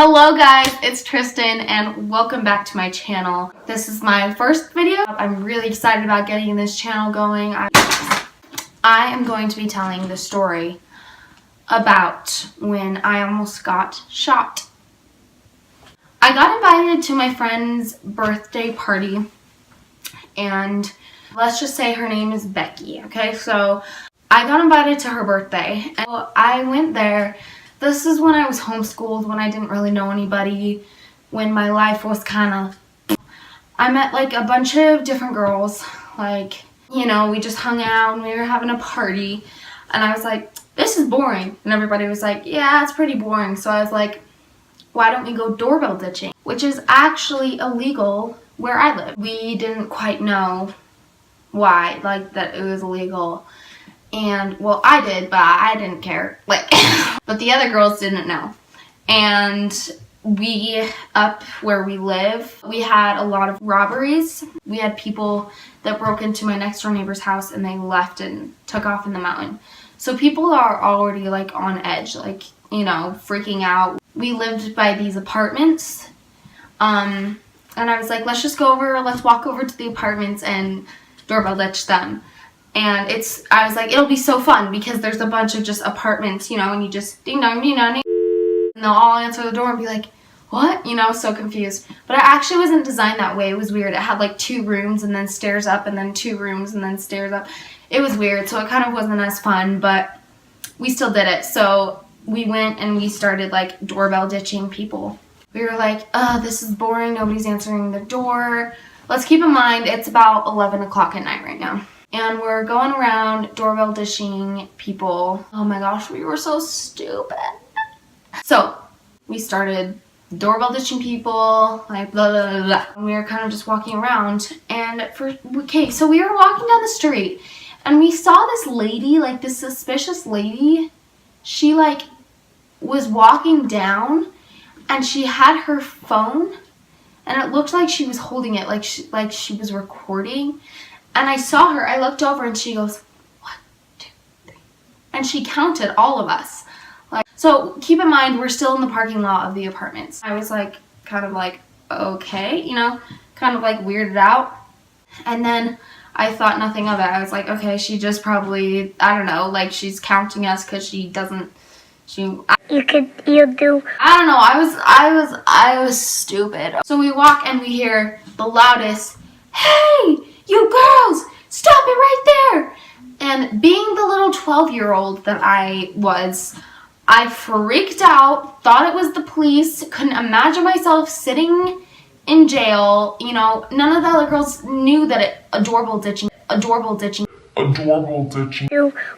Hello guys, it's Tristan and welcome back to my channel. This is my first video. I'm really excited about getting this channel going. I am going to be telling the story about when I almost got shot. I got invited to my friend's birthday party and let's just say her name is Becky, okay? So I got invited to her birthday and I went there. This is when I was homeschooled, when I didn't really know anybody, when my life was kind of... I met like a bunch of different girls, like, you know, we just hung out and we were having a party. And I was like, this is boring. And everybody was like, yeah, it's pretty boring. So I was like, why don't we go doorbell ditching? Which is actually illegal where I live. We didn't quite know why, like that it was illegal. And, well, I did, but I didn't care. Like, but the other girls didn't know. And we, up where we live, we had a lot of robberies. We had people that broke into my next door neighbor's house and they left and took off in the mountain. So people are already, like, on edge, like, you know, freaking out. We lived by these apartments. And I was like, let's just walk over to the apartments and doorbell ditch them. And I was like, it'll be so fun because there's a bunch of just apartments, you know, and you just ding dong, you know, and they'll all answer the door and be like, what? You know, so confused. But it actually wasn't designed that way. It was weird. It had like 2 rooms and then stairs up and then 2 rooms and then stairs up. It was weird, so it kind of wasn't as fun, but we still did it. So we went and we started like doorbell ditching people. We were like, this is boring. Nobody's answering the door. Let's keep in mind it's about 11 o'clock at night right now. And we're going around doorbell dishing people. Oh my gosh, we were so stupid. So we started doorbell dishing people, like blah, blah, blah, blah. And we were kind of just walking around. And so we were walking down the street and we saw this lady, like this suspicious lady. She like was walking down and she had her phone and it looked like she was holding it, like she was recording. And I saw her, I looked over and she goes, 1, 2, 3. And she counted all of us. Like, so keep in mind, we're still in the parking lot of the apartments. I was like, kind of like, okay, you know, kind of like weirded out. And then I thought nothing of it. I was like, okay, she just probably, I don't know, like she's counting us because she doesn't, you do. I don't know, I was stupid. So we walk and we hear the loudest, hey! You girls, stop it right there. And being the little 12-year-old that I was, I freaked out, thought it was the police, couldn't imagine myself sitting in jail. You know, none of the other girls knew that doorbell ditching.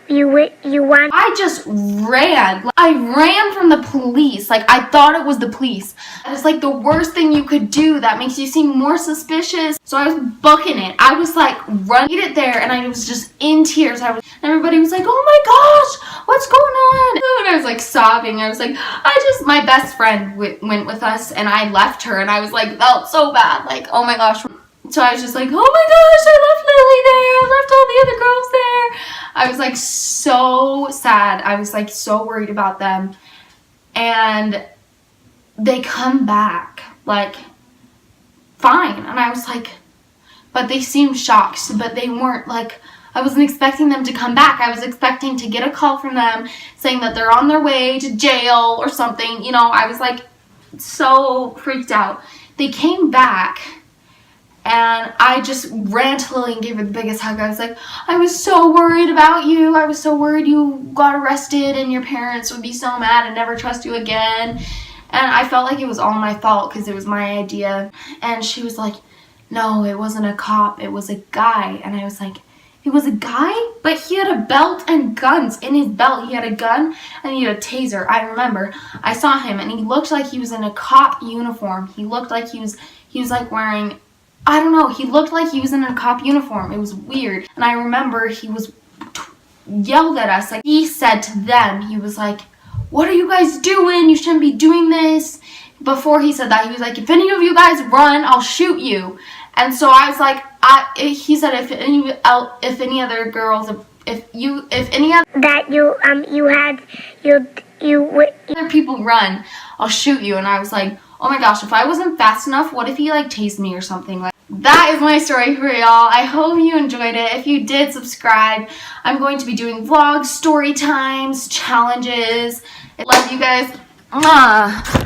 You went. I just ran. I ran from the police. Like, I thought it was the police. It was like the worst thing you could do that makes you seem more suspicious. So I was booking it. I was like running it there and I was just in tears. Everybody was like, oh my gosh, what's going on? And I was like sobbing. I was like, my best friend went with us and I left her and I was like, felt so bad. Like, oh my gosh. So I was just like, oh my gosh, I left Lily there. I left all the other girls there. I was like so sad. I was like so worried about them. And they come back like fine. And I was like, but they seemed shocked. But they weren't like, I wasn't expecting them to come back. I was expecting to get a call from them saying that they're on their way to jail or something. You know, I was like so freaked out. They came back. And I just ran to Lily and gave her the biggest hug. I was like, I was so worried about you. I was so worried you got arrested and your parents would be so mad and never trust you again. And I felt like it was all my fault because it was my idea. And she was like, no, it wasn't a cop. It was a guy. And I was like, it was a guy? But he had a belt and guns in his belt. He had a gun and he had a taser. I remember. I saw him and he looked like he was in a cop uniform. He looked like he was like wearing... I don't know, he looked like he was in a cop uniform. It was weird. And I remember he was yelled at us. Like, he said to them, he was like, what are you guys doing? You shouldn't be doing this. Before he said that, he was like, if any of you guys run, I'll shoot you. And so I was like, he said if any other girls, if any other... That you other people run, I'll shoot you. And I was like, oh my gosh, if I wasn't fast enough, what if he like tased me or something? Like, that is my story for y'all. I hope you enjoyed it. If you did, subscribe. I'm going to be doing vlogs, story times, challenges. I love you guys. Mwah.